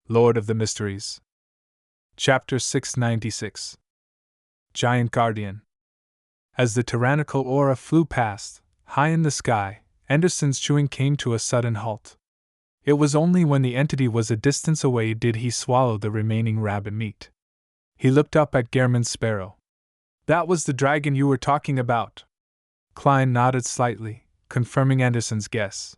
Lord of the Mysteries. Chapter 696. Giant Guardian. As the tyrannical aura flew past, high in the sky, Anderson's chewing came to a sudden halt. It was only when the entity was a distance away did he swallow the remaining rabbit meat. He looked up at Gehrman's sparrow. "That was the dragon you were talking about." Klein nodded slightly, confirming Anderson's guess.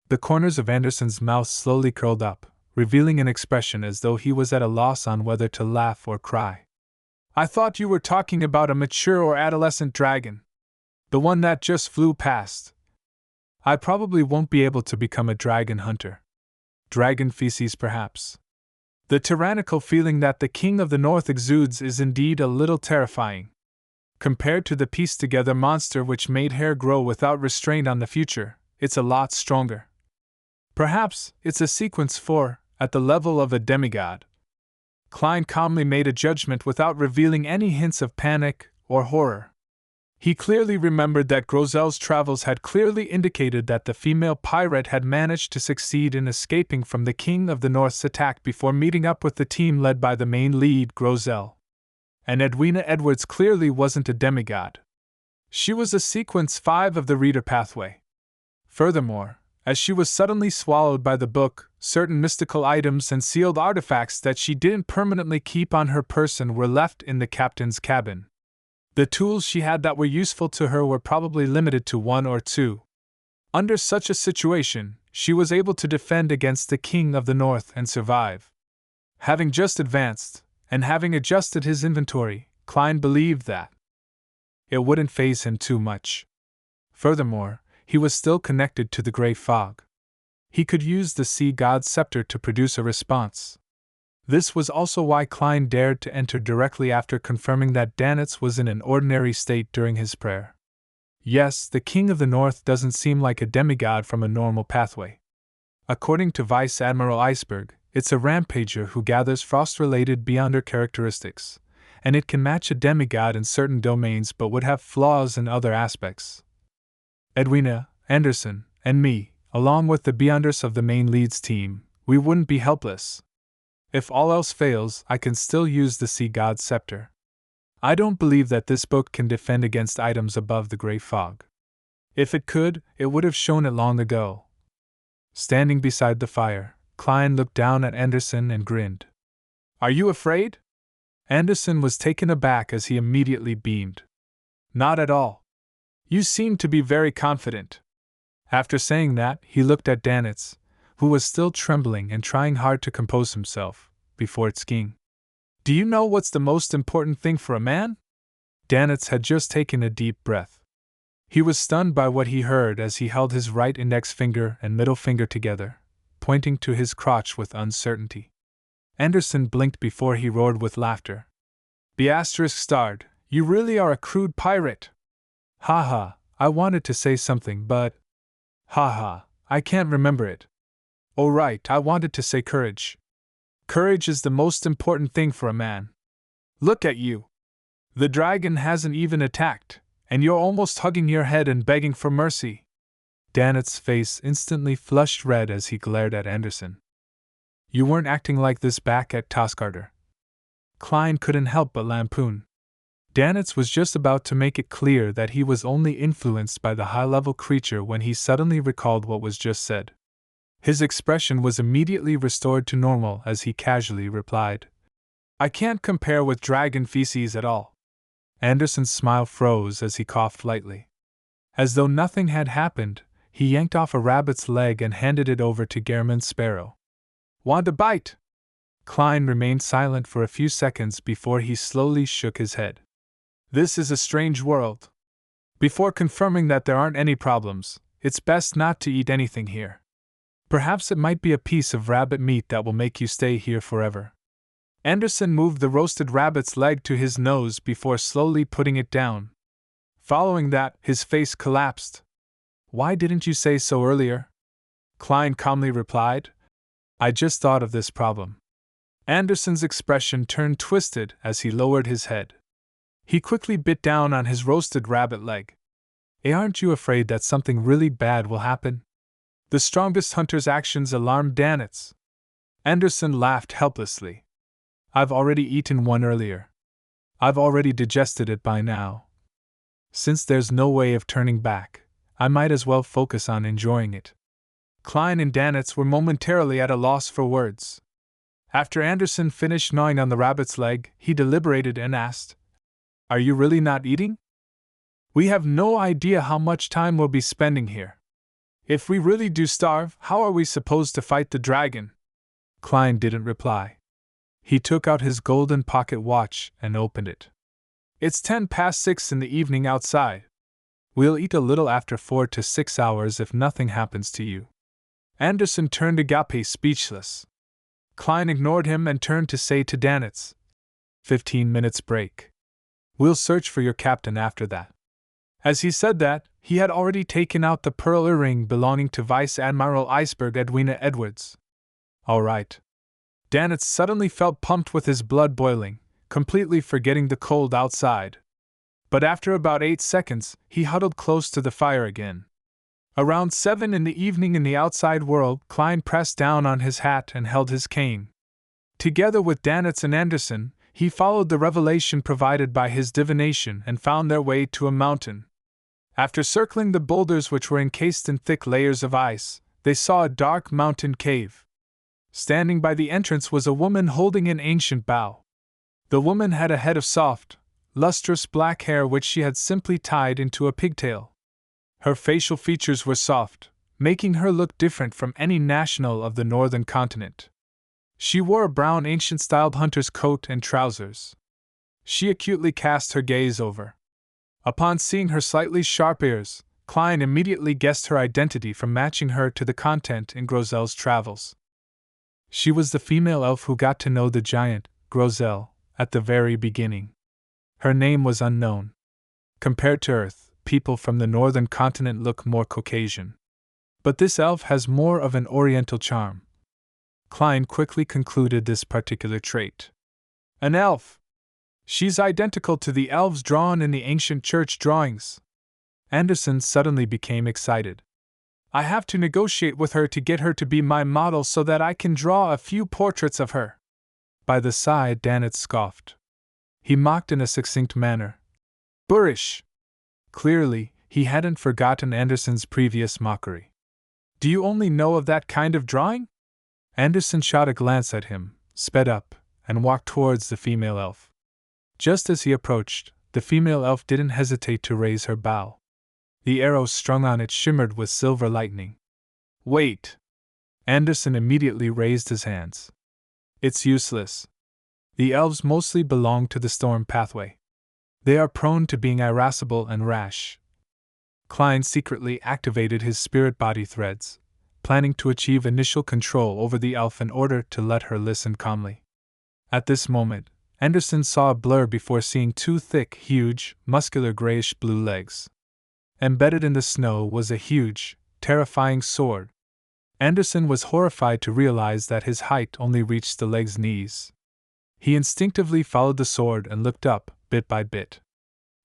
The corners of Anderson's mouth slowly curled up, revealing an expression as though he was at a loss on whether to laugh or cry. "I thought you were talking about a mature or adolescent dragon. The one that just flew past. I probably won't be able to become a dragon hunter. Dragon feces, perhaps. The tyrannical feeling that the King of the North exudes is indeed a little terrifying. Compared to the pieced-together monster which made hair grow without restraint on the future, it's a lot stronger. Perhaps it's a sequence for, at the level of a demigod." Klein calmly made a judgment without revealing any hints of panic or horror. He clearly remembered that Grozel's travels had clearly indicated that the female pirate had managed to succeed in escaping from the King of the North's attack before meeting up with the team led by the main lead, Grozel. And Edwina Edwards clearly wasn't a demigod. She was a sequence 5 of the reader pathway. Furthermore, as she was suddenly swallowed by the book, certain mystical items and sealed artifacts that she didn't permanently keep on her person were left in the captain's cabin. The tools she had that were useful to her were probably limited to 1 or 2. Under such a situation, she was able to defend against the King of the North and survive. Having just advanced, and having adjusted his inventory, Klein believed that it wouldn't faze him too much. Furthermore, he was still connected to the gray fog. He could use the sea god's scepter to produce a response. This was also why Klein dared to enter directly after confirming that Danitz was in an ordinary state during his prayer. Yes, the King of the North doesn't seem like a demigod from a normal pathway. According to Vice Admiral Iceberg, it's a rampager who gathers frost-related beyonder characteristics, and it can match a demigod in certain domains but would have flaws in other aspects. Edwina, Anderson, and me, along with the beyonders of the main lead's team, we wouldn't be helpless. If all else fails, I can still use the sea god's scepter. I don't believe that this book can defend against items above the gray fog. If it could, it would have shown it long ago." Standing beside the fire, Klein looked down at Anderson and grinned. "Are you afraid?" Anderson was taken aback as he immediately beamed. "Not at all. You seem to be very confident." After saying that, he looked at Danitz, who was still trembling and trying hard to compose himself, before skiing. "Do you know what's the most important thing for a man?" Danitz had just taken a deep breath. He was stunned by what he heard as he held his right index finger and middle finger together, pointing to his crotch with uncertainty. Anderson blinked before he roared with laughter. "***, you really are a crude pirate!" "Ha ha, I wanted to say something but... ha ha, I can't remember it. Oh right, I wanted to say courage. Courage is the most important thing for a man. Look at you. The dragon hasn't even attacked, and you're almost hugging your head and begging for mercy." Danitz's face instantly flushed red as he glared at Anderson. "You weren't acting like this back at Toscarter." Klein couldn't help but lampoon. Danitz was just about to make it clear that he was only influenced by the high-level creature when he suddenly recalled what was just said. His expression was immediately restored to normal as he casually replied, "I can't compare with dragon feces at all." Anderson's smile froze as he coughed lightly. As though nothing had happened, he yanked off a rabbit's leg and handed it over to Gehrman's sparrow. "Want a bite?" Klein remained silent for a few seconds before he slowly shook his head. "This is a strange world. Before confirming that there aren't any problems, it's best not to eat anything here. Perhaps it might be a piece of rabbit meat that will make you stay here forever." Anderson moved the roasted rabbit's leg to his nose before slowly putting it down. Following that, his face collapsed. "Why didn't you say so earlier?" Klein calmly replied. "I just thought of this problem." Anderson's expression turned twisted as he lowered his head. He quickly bit down on his roasted rabbit leg. "Aren't you afraid that something really bad will happen?" The strongest hunter's actions alarmed Danitz. Anderson laughed helplessly. I've already eaten one earlier. I've already digested it by now. Since there's no way of turning back, I might as well focus on enjoying it. Klein and Danitz were momentarily at a loss for words. After Anderson finished gnawing on the rabbit's leg, he deliberated and asked, Are you really not eating? We have no idea how much time we'll be spending here. If we really do starve, how are we supposed to fight the dragon? Klein didn't reply. He took out his golden pocket watch and opened it. It's 6:10 in the evening outside. We'll eat a little after 4 to 6 hours if nothing happens to you. Anderson turned to Agape speechless. Klein ignored him and turned to say to Danitz, 15 minutes break. We'll search for your captain after that. As he said that, he had already taken out the pearl earring belonging to Vice Admiral Iceberg Edwina Edwards. All right. Danitz suddenly felt pumped with his blood boiling, completely forgetting the cold outside. But after about 8 seconds, he huddled close to the fire again. Around 7 in the evening in the outside world, Klein pressed down on his hat and held his cane. Together with Danitz and Anderson, he followed the revelation provided by his divination and found their way to a mountain. After circling the boulders which were encased in thick layers of ice, they saw a dark mountain cave. Standing by the entrance was a woman holding an ancient bow. The woman had a head of soft, lustrous black hair which she had simply tied into a pigtail. Her facial features were soft, making her look different from any national of the northern continent. She wore a brown ancient-styled hunter's coat and trousers. She acutely cast her gaze over. Upon seeing her slightly sharp ears, Klein immediately guessed her identity from matching her to the content in Grozel's travels. She was the female elf who got to know the giant, Grozel, at the very beginning. Her name was unknown. Compared to Earth, people from the northern continent look more Caucasian. But this elf has more of an oriental charm. Klein quickly concluded this particular trait. An elf! She's identical to the elves drawn in the ancient church drawings. Anderson suddenly became excited. I have to negotiate with her to get her to be my model so that I can draw a few portraits of her. By the side, Danitz scoffed. He mocked in a succinct manner. Boorish! Clearly, he hadn't forgotten Anderson's previous mockery. Do you only know of that kind of drawing? Anderson shot a glance at him, sped up, and walked towards the female elf. Just as he approached, the female elf didn't hesitate to raise her bow. The arrows strung on it shimmered with silver lightning. Wait! Anderson immediately raised his hands. It's useless. The elves mostly belong to the storm pathway. They are prone to being irascible and rash. Klein secretly activated his spirit body threads, planning to achieve initial control over the elf in order to let her listen calmly. At this moment, Anderson saw a blur before seeing 2 thick, huge, muscular grayish-blue legs. Embedded in the snow was a huge, terrifying sword. Anderson was horrified to realize that his height only reached the leg's knees. He instinctively followed the sword and looked up, bit by bit.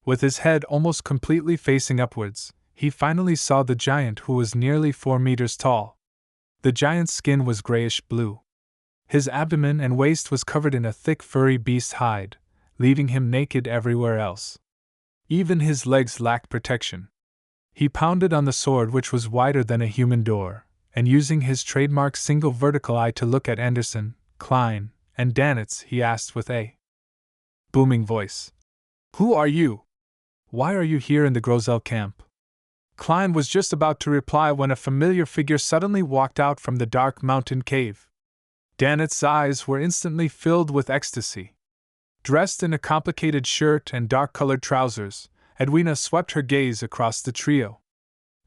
With his head almost completely facing upwards, he finally saw the giant who was nearly 4 meters tall. The giant's skin was grayish-blue. His abdomen and waist was covered in a thick furry beast hide, leaving him naked everywhere else. Even his legs lacked protection. He pounded on the sword, which was wider than a human door, and using his trademark single vertical eye to look at Anderson, Klein, and Danitz, he asked with a booming voice, Who are you? Why are you here in the Grozel camp? Klein was just about to reply when a familiar figure suddenly walked out from the dark mountain cave. Danitz's eyes were instantly filled with ecstasy. Dressed in a complicated shirt and dark-colored trousers, Edwina swept her gaze across the trio.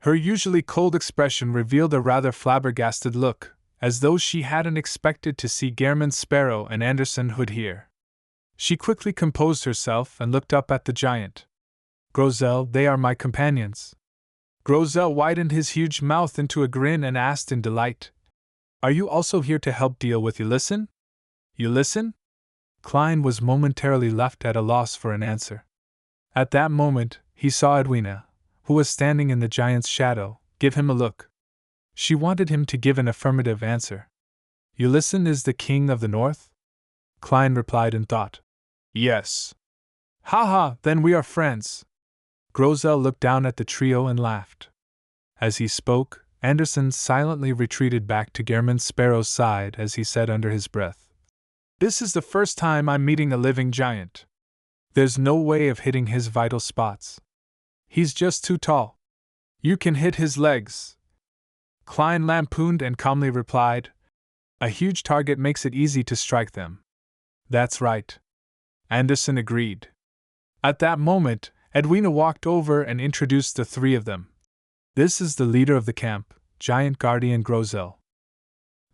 Her usually cold expression revealed a rather flabbergasted look, as though she hadn't expected to see Gehrman Sparrow and Anderson Hood here. She quickly composed herself and looked up at the giant. Grozel, they are my companions. Grozel widened his huge mouth into a grin and asked in delight, Are you also here to help deal with Ulyssin? Ulyssin? Klein was momentarily left at a loss for an answer. At that moment, he saw Edwina, who was standing in the giant's shadow, give him a look. She wanted him to give an affirmative answer. Ulysses is the king of the north? Klein replied in thought. Yes. Ha ha, then we are friends. Grosel looked down at the trio and laughed. As he spoke, Anderson silently retreated back to Gehrman Sparrow's side as he said under his breath, This is the first time I'm meeting a living giant. There's no way of hitting his vital spots. He's just too tall. You can hit his legs. Klein lampooned and calmly replied, A huge target makes it easy to strike them. That's right. Anderson agreed. At that moment, Edwina walked over and introduced the three of them. This is the leader of the camp, Giant Guardian Grosel.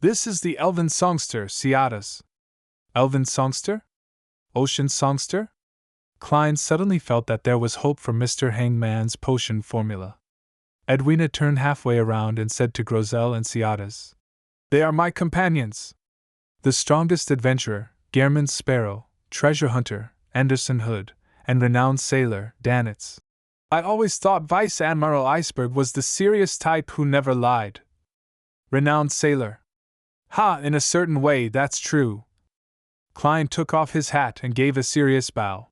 This is the elven songster, Ciadas. Elven songster? Ocean songster? Klein suddenly felt that there was hope for Mr. Hangman's potion formula. Edwina turned halfway around and said to Grosel and Ciadas, They are my companions. The strongest adventurer, Gehrman Sparrow, treasure hunter, Anderson Hood, and renowned sailor, Danitz. I always thought Vice Admiral Iceberg was the serious type who never lied. Renowned sailor. Ha, in a certain way, that's true. Klein took off his hat and gave a serious bow.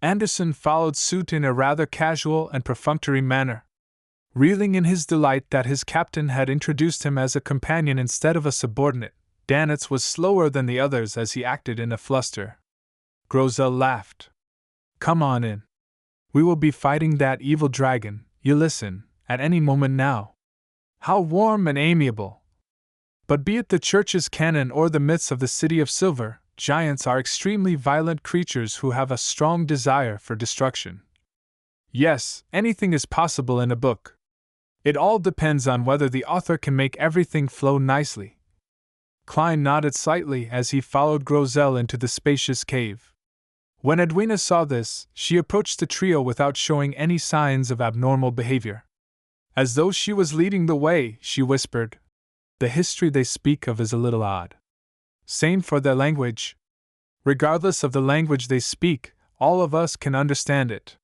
Anderson followed suit in a rather casual and perfunctory manner. Reeling in his delight that his captain had introduced him as a companion instead of a subordinate, Danitz was slower than the others as he acted in a fluster. Grosel laughed. Come on in. We will be fighting that evil dragon, Ulysses, at any moment now. How warm and amiable! But be it the church's canon or the myths of the City of Silver, giants are extremely violent creatures who have a strong desire for destruction. Yes, anything is possible in a book. It all depends on whether the author can make everything flow nicely. Klein nodded slightly as he followed Grosel into the spacious cave. When Edwina saw this, she approached the trio without showing any signs of abnormal behavior. As though she was leading the way, she whispered, The history they speak of is a little odd. Same for their language. Regardless of the language they speak, all of us can understand it.